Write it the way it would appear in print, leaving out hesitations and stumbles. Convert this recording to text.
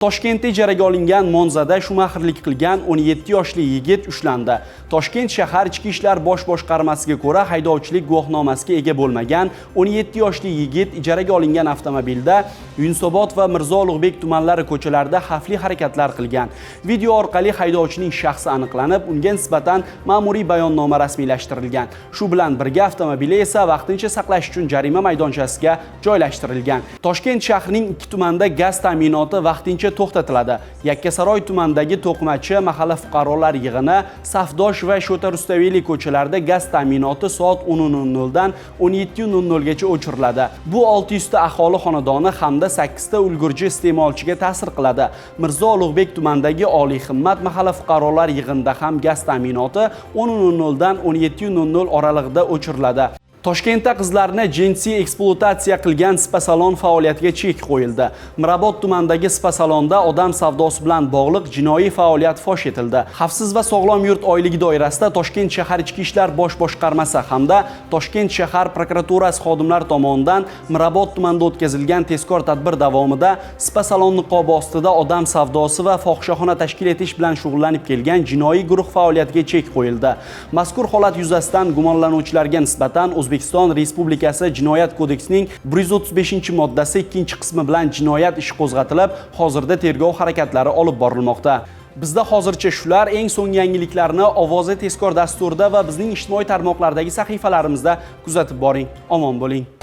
Toshkentda ijaraga olingan Monzada shumaxirlik qilgan 17 yoshli yigit ushlandi. Toshkent shahar Ichki ishlar bosh boshqarmasiga ko'ra, haydovchilik guvohnomasiga ega bo'lmagan 17 yoshli yigit ijaraga olingan avtomobilda Yunusobod va Mirzo Ulug'bek tumanlari ko'chalarida xavfli harakatlar qilgan. Video orqali haydovchining shaxsi aniqlanib, unga nisbatan ma'muriy bayonnoma rasmiylashtirilgan. Shu bilan birga avtomobili esa vaqtincha saqlash uchun jarima maydonchasiga joylashtirilgan. Toshkent shahrining 2 tumanda gaz ta'minoti vaqtincha to'xtatiladi. Yakkasaroy tumanidagi To'qimachi mahalla fuqarolar yig'ini, Safdosh va Shota Rustaveli ko'chalarida gaz ta'minoti soat 10:00 dan 17:00 gacha o'chiriladi. Bu 600 ta aholi xonadoni hamda 8 ta ulgurji iste'molchiga ta'sir qiladi. Mirzo Ulug'bek tumanidagi Oliy himmat mahalla fuqarolar yig'inida ham gaz ta'minoti 10:00 dan 17:00 oralig'ida o'chiriladi. Toshkentda qizlarni jinsiy ekspluatatsiya qilgan spa salon faoliyatiga chek qo'yildi. Mirobod tumanidagi spa salonda odam savdosi bilan bog'liq jinoiy faoliyat fosh etildi. Xavfsiz va sog'lom yurt oyligi doirasida Toshkent shahar Ichki ishlar bosh boshqarmasi hamda Toshkent shahar prokuraturasi xodimlari tomonidan Mirobod tumanida o'tkazilgan tezkor tadbir davomida spa salon niqobi ostida odam savdosi va fohishaxona tashkil etish bilan shug'ullanib kelgan jinoiy guruh faoliyatiga chek qo'yildi. Mazkur holat yuzasidan gumonlanuvchilarga nisbatan O'zbekiston Respublikasi Jinoyat kodeksining 135-moddasi 2-qismi bilan jinoyat ishi qo'zg'atilib, hozirda tergov harakatlari olib borilmoqda. Bizda hozircha shular. Eng so'nggi yangiliklarni Ovozi tezkor dasturida va bizning ijtimoiy tarmoqlardagi sahifalarimizda kuzatib boring. Omon bo'ling.